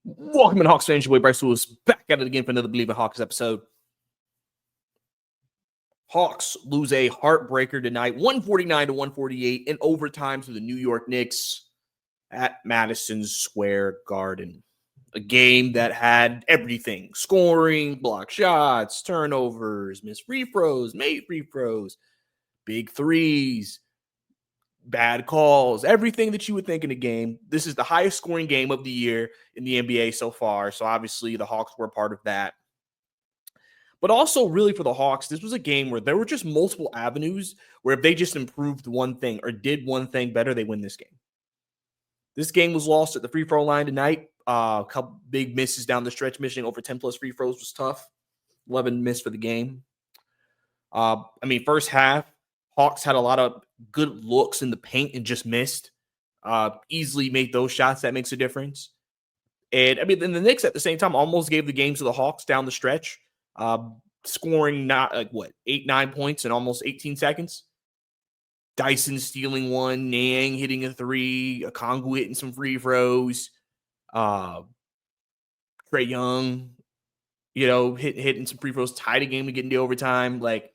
Welcome in Hawks fans, your boy Bryce Lewis back at it again for another Believe in Hawks episode. Hawks lose a heartbreaker tonight, 149-148 in overtime to the New York Knicks at Madison Square Garden. A game that had everything: scoring, block shots, turnovers, missed free throws, made free throws, big threes, bad calls, everything that you would think in a game. This is the highest scoring game of the year in the NBA so far. So obviously the Hawks were a part of that. But also really for the Hawks, this was a game where there were just multiple avenues where if they just improved one thing or did one thing better, they win this game. This game was lost at the free throw line tonight. A couple big misses down the stretch. Missing over 10 plus free throws was tough. 11 missed for the game. First half, Hawks had a lot of good looks in the paint and just missed. Easily made those shots. That makes a difference. And then the Knicks at the same time almost gave the game to the Hawks down the stretch, scoring 8-9 points in almost 18 seconds. Dyson stealing one, Niang hitting a three, Okongwu hitting some free throws, Trae Young, hitting some free throws, tied a game to get into overtime. Like,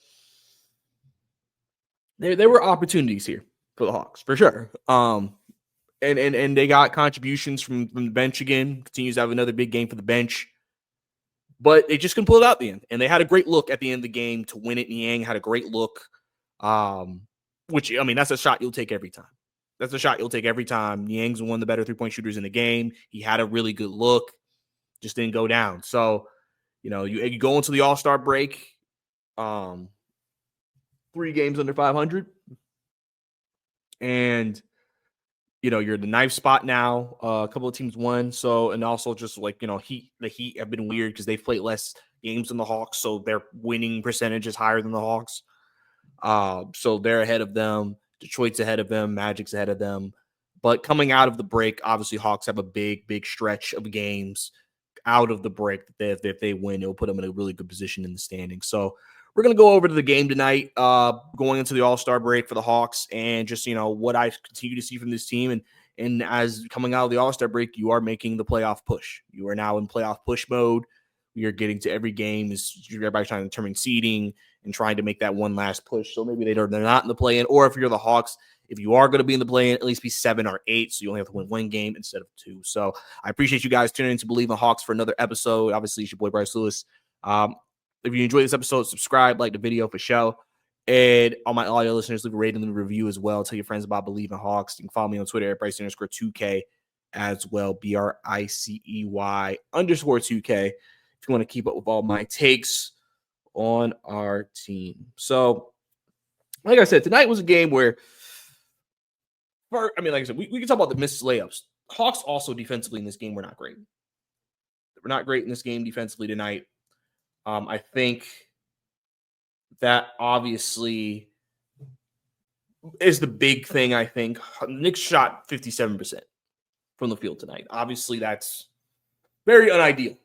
there were opportunities here for the Hawks, for sure. And they got contributions from the bench again. Continues to have another big game for the bench. But they just couldn't pull it out at the end. And they had a great look at the end of the game to win it. Niang had a great look. That's a shot you'll take every time. That's a shot you'll take every time. Niang's one of the better three-point shooters in the game. He had a really good look. Just didn't go down. So, you go into the All-Star break, 3 games under 500. And, you're in the ninth spot now. A couple of teams won. So, and also just the Heat have been weird because they've played less games than the Hawks. So their winning percentage is higher than the Hawks. So they're ahead of them. Detroit's ahead of them. Magic's ahead of them. But coming out of the break, obviously Hawks have a big, big stretch of games out of the break that if they win, it'll put them in a really good position in the standings. So we're going to go over to the game tonight, going into the All-Star break for the Hawks, and just, what I continue to see from this team. And as coming out of the All-Star break, you are making the playoff push. You are now in playoff push mode. You're getting to every game. Everybody's trying to determine seeding and trying to make that one last push. So maybe they're not in the play-in. Or if you're the Hawks, if you are going to be in the play-in, at least be 7 or 8. So you only have to win 1 game instead of 2. So I appreciate you guys tuning in to Believe in Hawks for another episode. Obviously, it's your boy Bryce Lewis. If you enjoyed this episode, subscribe, like the video for show. And all your listeners, leave a rating and a review as well. Tell your friends about Believe in Hawks. You can follow me on Twitter at Bryce_2K as well. BRICEY_2K. If you want to keep up with all my takes on our team. So, like I said, tonight was a game where, we can talk about the missed layups. Hawks also defensively in this game were not great. We're not great in this game defensively tonight. I think that obviously is the big thing. I think Knicks shot 57% from the field tonight. Obviously, that's very unideal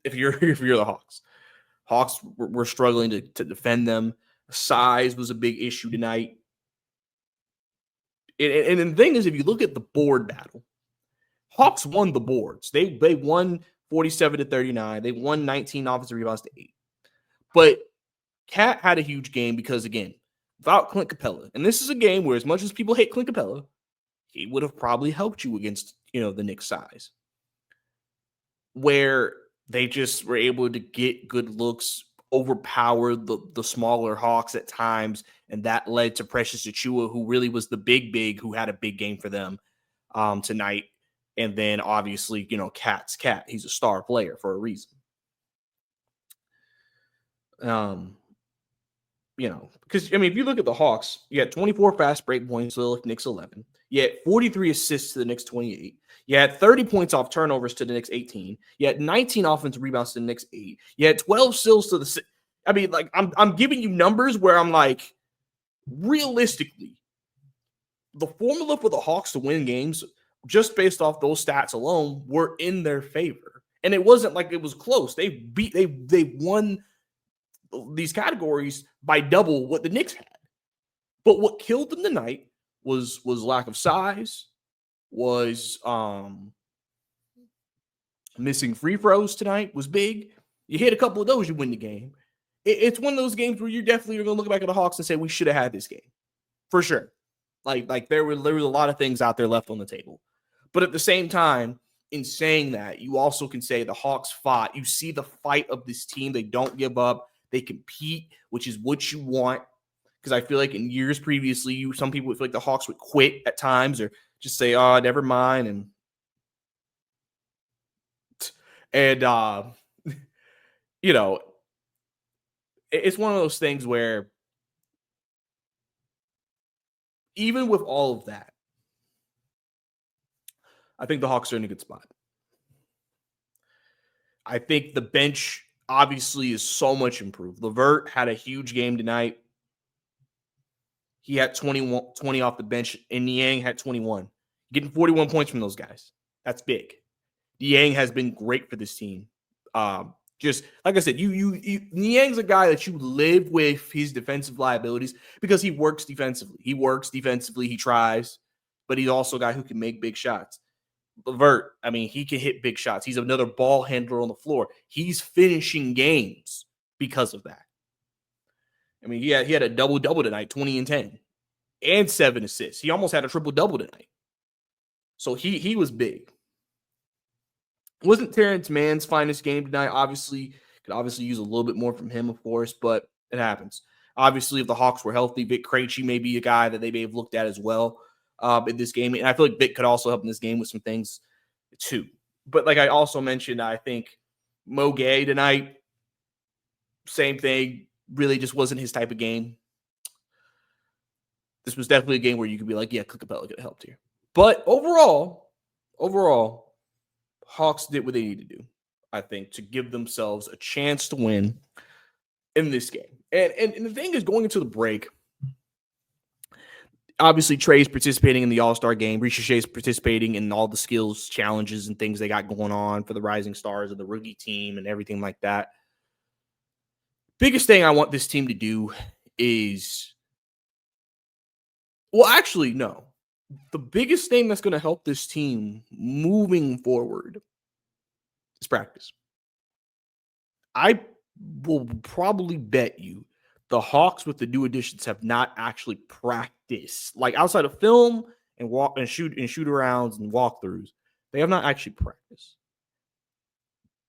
if you're the Hawks. Hawks were struggling to defend them. Size was a big issue tonight. And the thing is, if you look at the board battle, Hawks won the boards. They won 47-39. They won 19 offensive rebounds to 8. But Cat had a huge game because, again, without Clint Capella, and this is a game where as much as people hate Clint Capella, he would have probably helped you against, the Knicks' size. Where they just were able to get good looks, overpower the smaller Hawks at times, and that led to Precious Achiuwa, who really was the big who had a big game for them tonight. And then obviously, Cat's Cat. He's a star player for a reason. Because if you look at the Hawks, you had 24 fast break points to the Knicks 11. You had 43 assists to the Knicks 28. You had 30 points off turnovers to the Knicks 18. You had 19 offensive rebounds to the Knicks 8. You had 12 steals to the. I'm giving you numbers where I'm like, realistically, the formula for the Hawks to win games, just based off those stats alone, were in their favor. And it wasn't like it was close. They won these categories by double what the Knicks had. But what killed them tonight was lack of size, was Missing free throws tonight was big. You hit a couple of those, you win the game. It's one of those games where you're definitely going to look back at the Hawks and say we should have had this game for sure. Like there were a lot of things out there left on the table, but at the same time, in saying that, you also can say the Hawks fought. You see the fight of this team. They don't give up. They compete, which is what you want. Because I feel like in years previously, some people would feel like the Hawks would quit at times or just say, "Oh, never mind," and you know, it's one of those things where even with all of that, I think the Hawks are in a good spot. I think the bench obviously is so much improved. LeVert had a huge game tonight. He had 20 off the bench, and Niang had 21. Getting 41 points from those guys. That's big. Niang has been great for this team. Just like I said, Niang's a guy that you live with his defensive liabilities because he works defensively. He tries, but he's also a guy who can make big shots. LeVert, I mean, he can hit big shots. He's another ball handler on the floor. He's finishing games because of that. I mean, he had a double-double tonight, 20 and 10, and 7 assists. He almost had a triple-double tonight. So he was big. Wasn't Terrence Mann's finest game tonight. Could use a little bit more from him, of course, but it happens. Obviously, if the Hawks were healthy, Vic Krejci may be a guy that they may have looked at as well in this game. And I feel like Vic could also help in this game with some things too. But like I also mentioned, I think Mo Gay tonight, same thing, really just wasn't his type of game. This was definitely a game where you could be like, yeah, Clint Capella could have helped here. But overall, Hawks did what they needed to do, I think, to give themselves a chance to win in this game. And the thing is, going into the break, obviously Trae's participating in the All-Star game. Ricochet's participating in all the skills challenges and things they got going on for the Rising Stars of the rookie team and everything like that. Biggest thing I want this team to do is, well, actually, no. The biggest thing that's going to help this team moving forward is practice. I will probably bet you the Hawks with the new additions have not actually practiced, like outside of film and shoot arounds and walkthroughs. They have not actually practiced.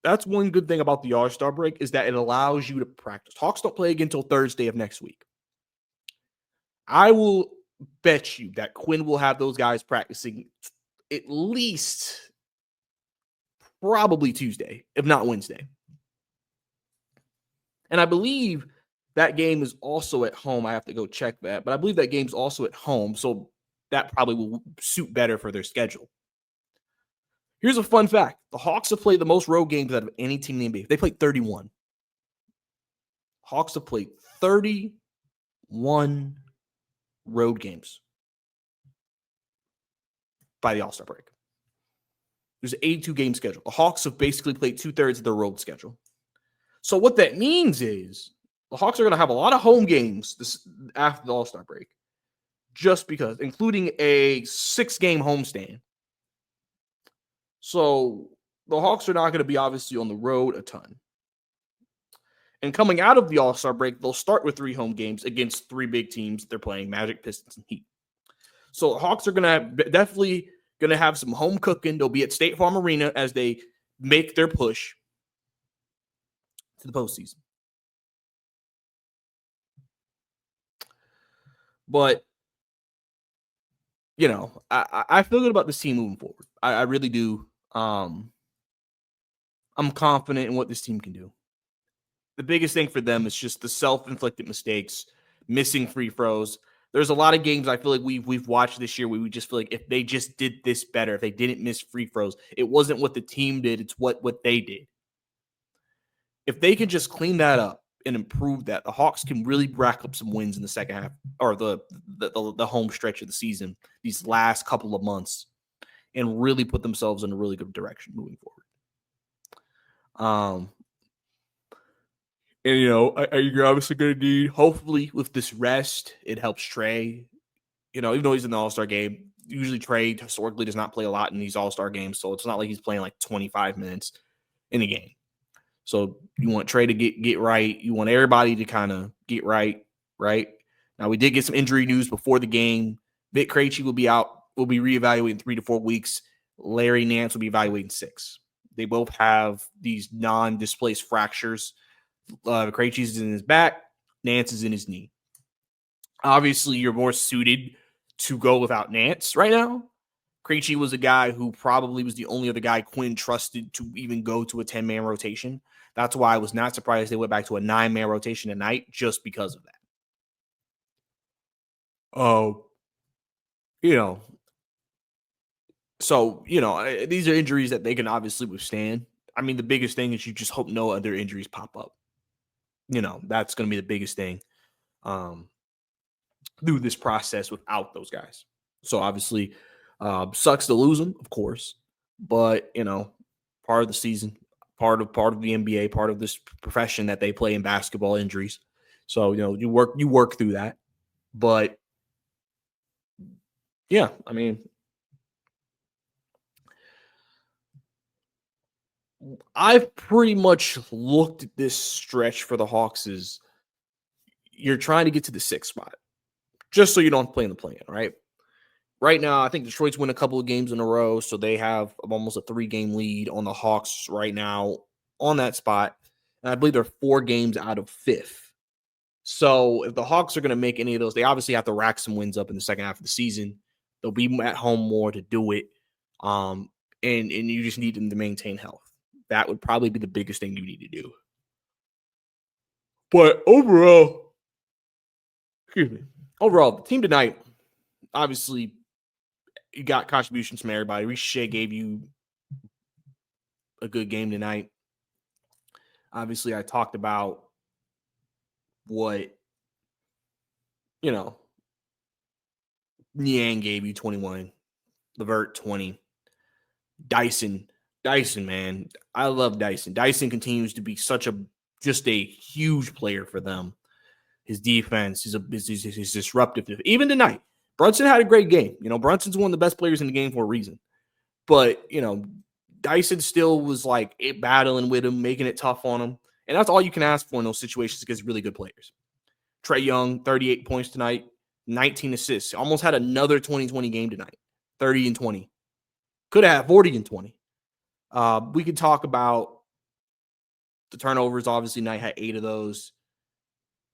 That's one good thing about the All-Star break is that it allows you to practice. Hawks don't play again until Thursday of next week. I will bet you that Quinn will have those guys practicing at least probably Tuesday, if not Wednesday. And I believe that game is also at home. I have to go check that, but I believe that game's also at home, so that probably will suit better for their schedule. Here's a fun fact. The Hawks have played the most road games out of any team in the NBA. They played 31. Hawks have played 31 road games by the All-Star break. There's an 82-game schedule. The Hawks have basically played 2/3 of their road schedule. So what that means is the Hawks are going to have a lot of home games after the All-Star break, just because, including a 6-game homestand. So the Hawks are not going to be obviously on the road a ton. And coming out of the All-Star break, they'll start with 3 home games against 3 big teams. They're playing Magic, Pistons, and Heat. So the Hawks are definitely going to have some home cooking. They'll be at State Farm Arena as they make their push to the postseason. But, I feel good about this team moving forward. I really do. I'm confident in what this team can do. The biggest thing for them is just the self-inflicted mistakes, missing free throws. There's a lot of games I feel like we've watched this year where we just feel like if they just did this better, if they didn't miss free throws, it wasn't what the team did, it's what they did. If they can just clean that up and improve that, the Hawks can really rack up some wins in the second half or the home stretch of the season, these last couple of months, and really put themselves in a really good direction moving forward. And, you're obviously going to need, hopefully, with this rest, it helps Trae. Even though he's in the All-Star game, usually Trae historically does not play a lot in these All-Star games, so it's not like he's playing like 25 minutes. in the game. So you want Trae to get right. You want everybody to kind of get right, right? Now we did get some injury news before the game. Vic Krejci will be out. Will be reevaluating 3 to 4 weeks. Larry Nance will be evaluating 6. They both have these non-displaced fractures. Krejci's in his back. Nance is in his knee. Obviously, you're more suited to go without Nance right now. Krejci was a guy who probably was the only other guy Quinn trusted to even go to a 10-man rotation. That's why I was not surprised they went back to a 9-man rotation tonight just because of that. Oh, you know, so, these are injuries that they can obviously withstand. I mean, the biggest thing is you just hope no other injuries pop up. That's going to be the biggest thing through this process without those guys. So obviously, sucks to lose them, of course, but part of the season, part of the NBA, part of this profession that they play in basketball, injuries. So you work through that, but yeah, I mean, I've pretty much looked at this stretch for the Hawks as you're trying to get to the 6th spot, just so you don't play in the play-in, right? Right now, I think Detroit's win a couple of games in a row, so they have almost a 3-game lead on the Hawks right now on that spot. And I believe they're 4 games out of 5th. So if the Hawks are going to make any of those, they obviously have to rack some wins up in the second half of the season. They'll be at home more to do it. And you just need them to maintain health. That would probably be the biggest thing you need to do. But overall, the team tonight, obviously, you got contributions from everybody. Riche gave you a good game tonight. Obviously, I talked about what, Niang gave you 21, Levert 20, Dyson, man. I love Dyson. Dyson continues to be just a huge player for them. His defense is disruptive. Even tonight, Brunson had a great game. Brunson's one of the best players in the game for a reason. But, Dyson still was like battling with him, making it tough on him. And that's all you can ask for in those situations against really good players. Trae Young, 38 points tonight, 19 assists. Almost had another 20-20 game tonight, 30 and 20. Could have had 40 and 20. We could talk about the turnovers. Obviously, Knight had 8 of those.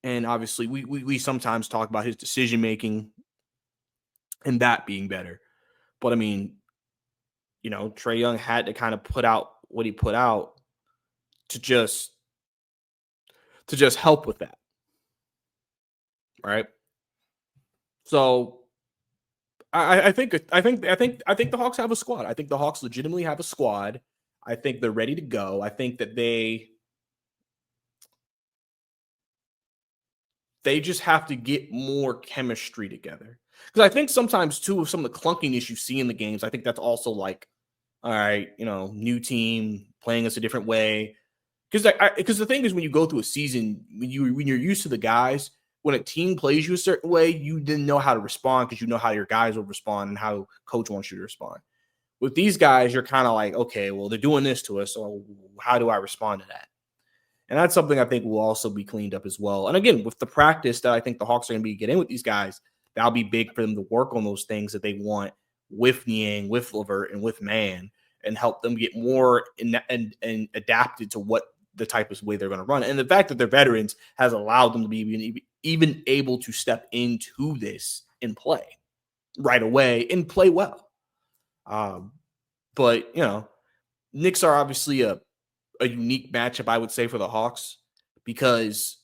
And obviously, we sometimes talk about his decision-making and that being better. But, I mean, Trae Young had to kind of put out what he put out to just help with that. Right? So I think the Hawks have a squad. I think the Hawks legitimately have a squad. I think they're ready to go. I think that they just have to get more chemistry together. Because I think sometimes too, with some of the clunkiness you see in the games, I think that's also like, all right, new team playing us a different way. Because the thing is, when you go through a season, when you're used to the guys, when a team plays you a certain way, you didn't know how to respond because you know how your guys will respond and how coach wants you to respond. With these guys, you're kind of like, okay, well, they're doing this to us, so how do I respond to that? And that's something I think will also be cleaned up as well. And again, with the practice that I think the Hawks are going to be getting with these guys, that'll be big for them to work on those things that they want with Niang, with Levert, and with Man, and help them get more and adapted to what the type of way they're going to run. And the fact that they're veterans has allowed them to be even able to step into this and play right away and play well. But, Knicks are obviously a unique matchup, I would say, for the Hawks because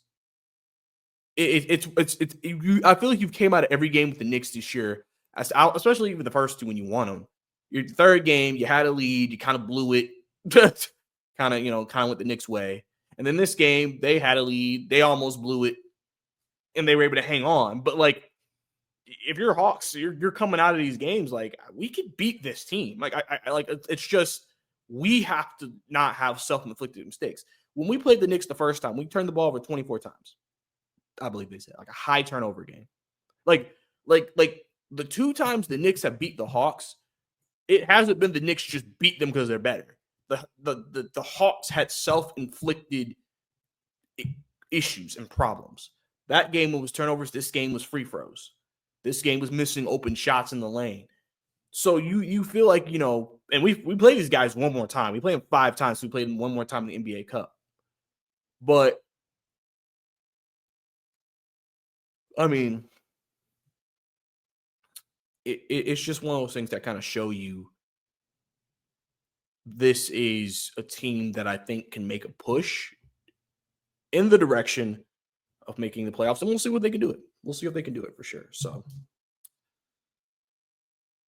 I feel like you've came out of every game with the Knicks this year, especially even the first 2 when you won them. Your third game, you had a lead, you kind of blew it, kind of went the Knicks way. And then this game, they had a lead, they almost blew it, and they were able to hang on. But like, if you're Hawks, you're coming out of these games like we could beat this team. Like I like it's just we have to not have self-inflicted mistakes. When we played the Knicks the first time, we turned the ball over 24 times. I believe they said like a high turnover game. Like the 2 times the Knicks have beat the Hawks, it hasn't been the Knicks just beat them because they're better. the Hawks had self-inflicted issues and problems. That game was turnovers. This game was free throws. This game was missing open shots in the lane. So you feel like, and we play these guys one more time. We play them 5 times. So we played them one more time in the NBA Cup. But I mean, it's just one of those things that kind of show you this is a team that I think can make a push in the direction of making the playoffs, and we'll see what they can do it. We'll see if they can do it for sure. So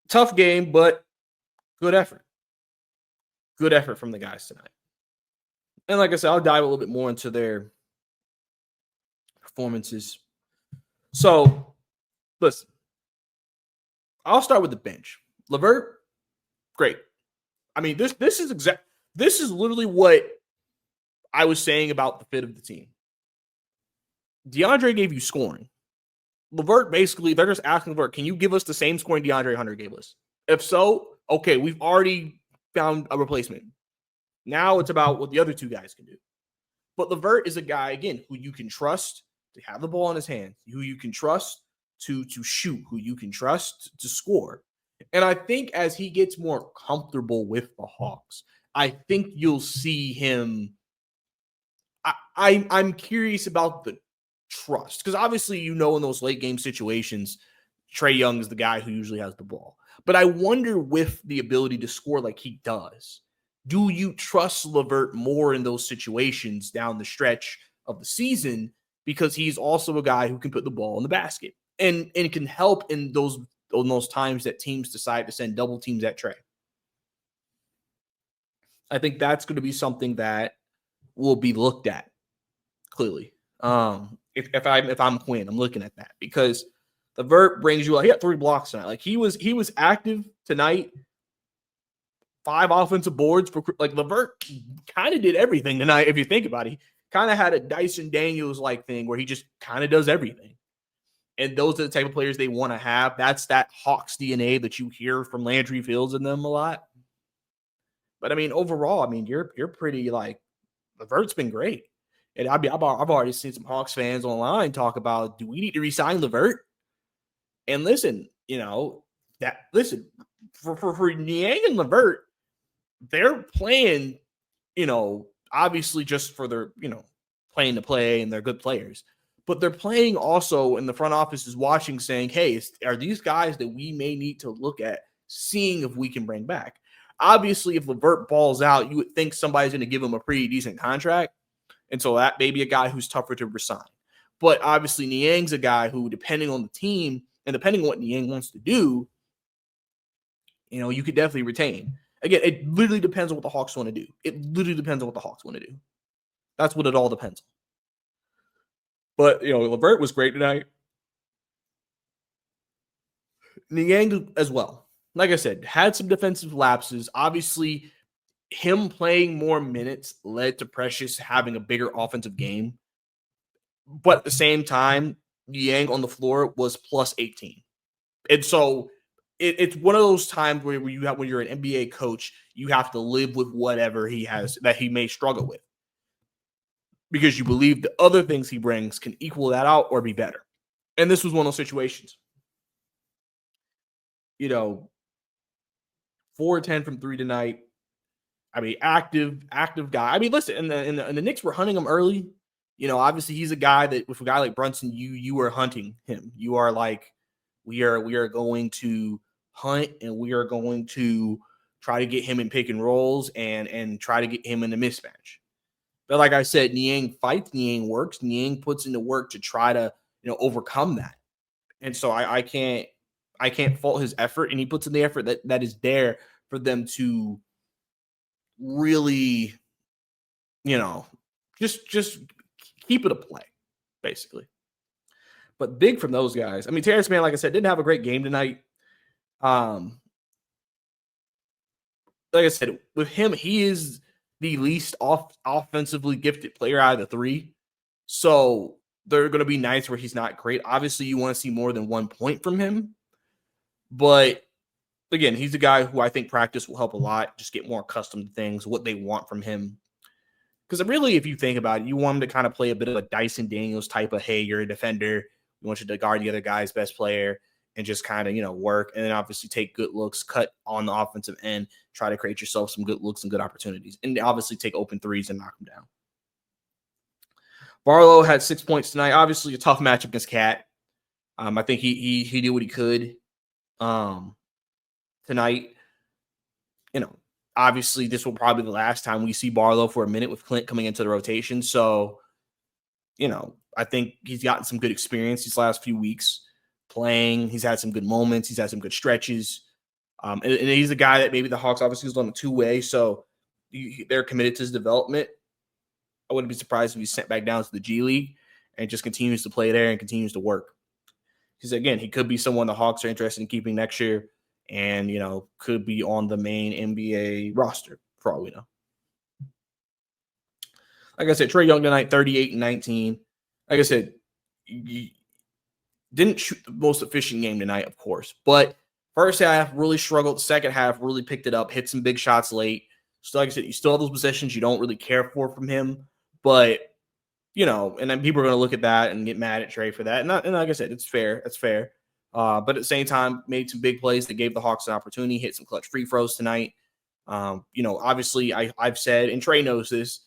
tough game, but good effort. Good effort from the guys tonight. And like I said, I'll dive a little bit more into their performances. So, listen, I'll start with the bench. LeVert, great. I mean, this is literally what I was saying about the fit of the team. DeAndre gave you scoring. LeVert, basically, they're just asking LeVert, can you give us the same scoring DeAndre Hunter gave us? If so, okay, we've already found a replacement. Now it's about what the other 2 guys can do. But LeVert is a guy, again, who you can trust to have the ball in his hands, who you can trust to shoot, who you can trust to score. And I think as he gets more comfortable with the Hawks, I think you'll see him. I'm curious about the trust, because obviously, in those late game situations, Trae Young is the guy who usually has the ball. But I wonder, with the ability to score like he does, do you trust LeVert more in those situations down the stretch of the season, because he's also a guy who can put the ball in the basket and can help in those times that teams decide to send double teams at Trae? I think that's going to be something that will be looked at clearly. If I'm Quinn, I'm looking at that, because LeVert brings you. He had 3 blocks tonight. Like he was active tonight. 5 offensive boards for LeVert. Kind of did everything tonight. If you think about it, he kind of had a Dyson Daniels like thing where he just kind of does everything. And those are the type of players they want to have. That's that Hawks DNA that you hear from Landry Fields in them a lot. But I mean, overall, I mean, you're pretty LeVert's been great. And I've already seen some Hawks fans online talk about, do we need to re-sign LeVert? And listen, for Niang and LeVert, they're playing, obviously just for their, playing to play, and they're good players. But they're playing also, and the front office is watching, saying, hey, are these guys that we may need to look at, seeing if we can bring back? Obviously, if LeVert balls out, you would think somebody's going to give him a pretty decent contract. And so that may be a guy who's tougher to resign. But obviously, Niang's a guy who, depending on the team and depending on what Niang wants to do, you could definitely retain. Again, it literally depends on what the Hawks want to do. That's what it all depends on. But, LeVert was great tonight. Niang as well. Like I said, had some defensive lapses. Obviously, him playing more minutes led to Precious having a bigger offensive game. But at the same time, Niang on the floor was plus 18. And so it's one of those times where when you're an NBA coach, you have to live with whatever he has that he may struggle with, because you believe the other things he brings can equal that out or be better. And this was one of those situations. 4-10 from 3 tonight. I mean, active guy. I mean, listen, and the Knicks were hunting him early. Obviously he's a guy that, with a guy like Brunson, you are hunting him. You are like, we are going to hunt, and we are going to try to get him in pick and rolls and try to get him in a mismatch. But like I said, Niang fights, Niang works, Niang puts into work to try to, overcome that. And so I can't fault his effort, and he puts in the effort that is there for them to really, just keep it a play, basically. But big from those guys. I mean, Terrence Mann, like I said, didn't have a great game tonight. Like I said, with him, he is the least offensively gifted player out of the 3. So there are going to be nights where he's not great. Obviously, you want to see more than 1 point from him. But again, he's a guy who I think practice will help a lot. Just get more accustomed to things, what they want from him. Because really, if you think about it, you want him to kind of play a bit of a Dyson Daniels type of, hey, you're a defender. We want you to guard the other guy's best player and just kind of, work. And then obviously take good looks, cut on the offensive end, try to create yourself some good looks and good opportunities. And obviously take open threes and knock them down. Barlow had 6 points tonight. Obviously a tough matchup against Cat. I think he did what he could tonight. Obviously this will probably be the last time we see Barlow for a minute with Clint coming into the rotation. So, I think he's gotten some good experience these last few weeks playing. He's had some good moments. He's had some good stretches. And he's a guy that maybe the Hawks obviously is on a two-way. So they're committed to his development. I wouldn't be surprised if he's sent back down to the G League and just continues to play there and continues to work. Because, again, he could be someone the Hawks are interested in keeping next year and, could be on the main NBA roster for all we know. Like I said, Trae Young tonight, 38 and 19. Like I said, he didn't shoot the most efficient game tonight, of course. But first half really struggled. Second half really picked it up, hit some big shots late. So like I said, you still have those possessions you don't really care for from him. But, and then people are going to look at that and get mad at Trae for that. And like I said, it's fair. It's fair. But at the same time, made some big plays that gave the Hawks an opportunity, hit some clutch free throws tonight. Obviously I've said, and Trae knows this,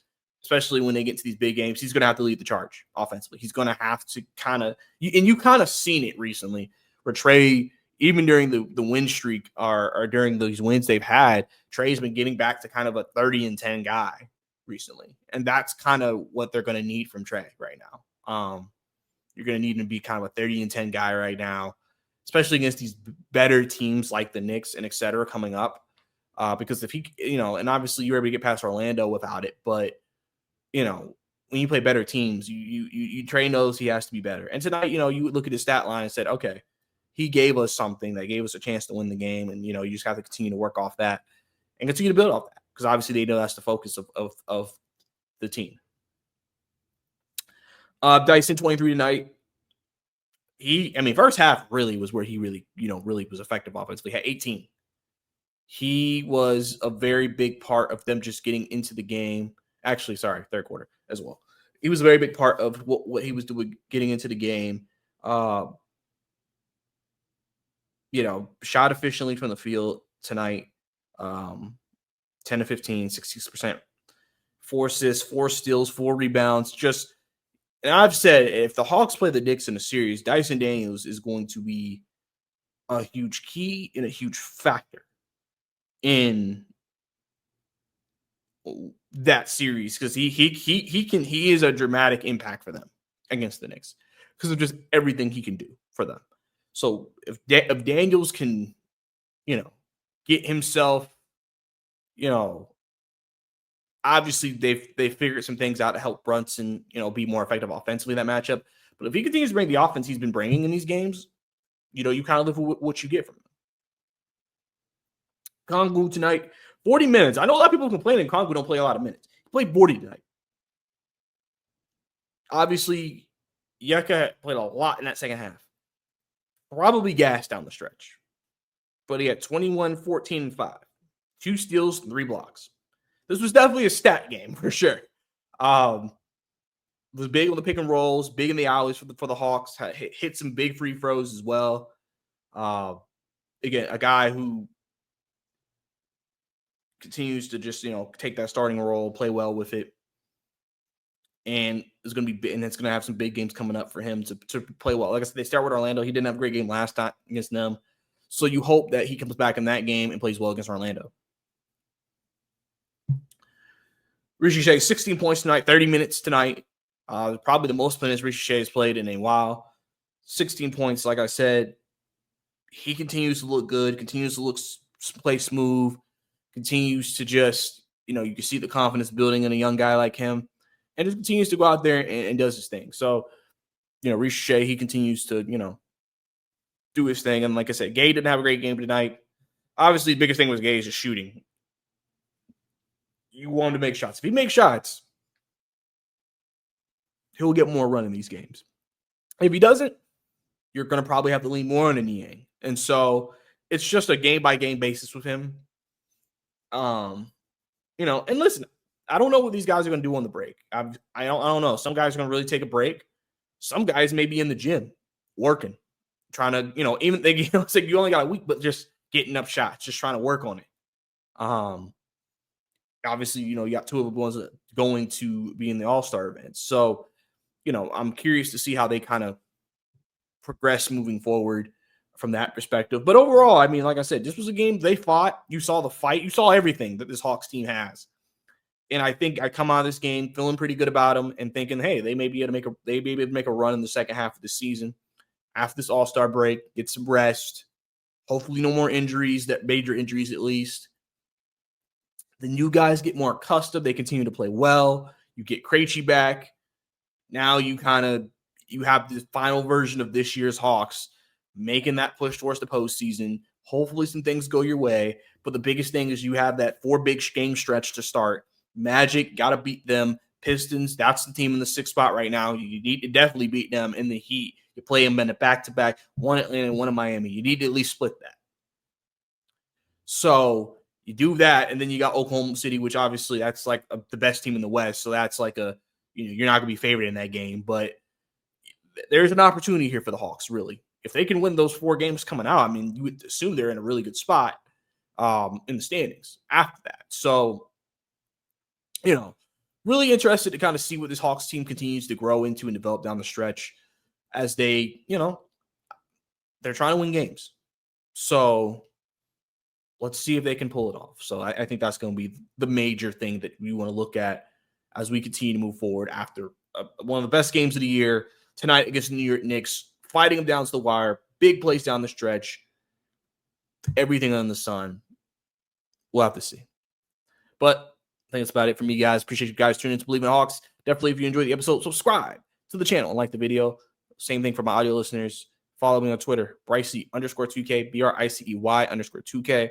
especially when they get to these big games, he's going to have to lead the charge offensively. He's going to have to kind of – and you kind of seen it recently where Trae, even during the win streak or during these wins they've had, Trae's been getting back to kind of a 30-10 guy recently. And that's kind of what they're going to need from Trae right now. You're going to need him to be kind of a 30-10 guy right now, especially against these better teams like the Knicks and et cetera coming up. Because if he – and obviously you're able to get past Orlando without it, but – when you play better teams, you Trae knows he has to be better. And tonight, you look at his stat line and said, okay, he gave us something that gave us a chance to win the game. And, you just have to continue to work off that and continue to build off that because obviously they know that's the focus of the team. Dyson 23 tonight. First half really was where he really was effective offensively. He had 18. He was a very big part of them just getting into the game. Actually, sorry, third quarter as well. He was a very big part of what he was doing getting into the game. Shot efficiently from the field tonight. 10 to 15, 66%. 4 assists, 4 steals, 4 rebounds. And I've said if the Hawks play the Knicks in a series, Dyson Daniels is going to be a huge key and a huge factor in that series because he is a dramatic impact for them against the Knicks because of just everything he can do for them. So if Daniels can, get himself, obviously they figured some things out to help Brunson, be more effective offensively in that matchup. But if he continues to bring the offense he's been bringing in these games, you kind of live with what you get from him. Kongu tonight, 40 minutes. I know a lot of people complaining Kongu don't play a lot of minutes. He played 40 tonight. Obviously, Yucca played a lot in that second half. Probably gassed down the stretch. But he had 21, 14, and 5. 2 steals, 3 blocks. This was definitely a stat game for sure. Was big on the pick and rolls, big in the alleys for the Hawks. Hit some big free throws as well. Again, a guy who continues to just, take that starting role, play well with it. And it's going to have some big games coming up for him to play well. Like I said, they start with Orlando. He didn't have a great game last time against them. So you hope that he comes back in that game and plays well against Orlando. Rishi Shea, 16 points tonight, 30 minutes tonight. Probably the most minutes Rishi Shea has played in a while. 16 points, like I said. He continues to look good, continues to play smooth, continues to just, you can see the confidence building in a young guy like him, and just continues to go out there and does his thing. So, Rishi Shea, he continues to, do his thing. And like I said, Gay didn't have a great game tonight. Obviously, the biggest thing was Gay's just shooting. You want him to make shots. If he makes shots, he'll get more run in these games. If he doesn't, you're going to probably have to lean more on Niang. And so it's just a game by game basis with him. And listen, I don't know what these guys are going to do on the break. I don't know. Some guys are going to really take a break. Some guys may be in the gym working, trying to, even they, it's like you only got a week, but just getting up shots, just trying to work on it. Obviously, you got two of the ones that going to be in the All-Star events. So, I'm curious to see how they kind of progress moving forward from that perspective. But overall, I mean, like I said, this was a game they fought. You saw the fight. You saw everything that this Hawks team has. And I think I come out of this game feeling pretty good about them and thinking, hey, they may be able to make a run in the second half of the season after this All-Star break, get some rest. Hopefully no more injuries, that major injuries at least. The new guys get more accustomed. They continue to play well. You get Krejci back. Now you have the final version of this year's Hawks making that push towards the postseason. Hopefully some things go your way. But the biggest thing is you have that 4 big game stretch to start. Magic, got to beat them. Pistons, that's the team in the 6th spot right now. You need to definitely beat them. In the Heat, you play them in a back-to-back, one Atlanta and one in Miami. You need to at least split that. So you do that, and then you got Oklahoma City, which obviously that's like the best team in the West. So that's like you're not going to be favored in that game. But there's an opportunity here for the Hawks, really. If they can win those 4 games coming out, I mean, you would assume they're in a really good spot in the standings after that. So, really interested to kind of see what this Hawks team continues to grow into and develop down the stretch as they, they're trying to win games. So let's see if they can pull it off. So I think that's going to be the major thing that we want to look at as we continue to move forward after one of the best games of the year tonight against the New York Knicks, fighting them down to the wire, big plays down the stretch, everything under the sun. We'll have to see. But I think that's about it for me, guys. Appreciate you guys tuning in to Believe in Hawks. Definitely, if you enjoyed the episode, subscribe to the channel and like the video. Same thing for my audio listeners. Follow me on Twitter, Bricey_2K, BRICEY_2K.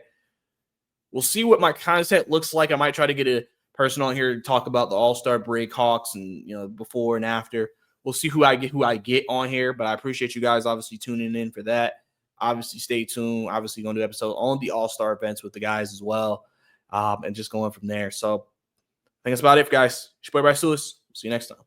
We'll see what my content looks like. I might try to get a person on here to talk about the All-Star break, Hawks, and before and after. We'll see who I get on here. But I appreciate you guys obviously tuning in for that. Obviously, stay tuned. Obviously, going to do an episode on the All-Star events with the guys as well. And just going from there. So I think that's about it, guys. It's your boy Bryce Lewis. See you next time.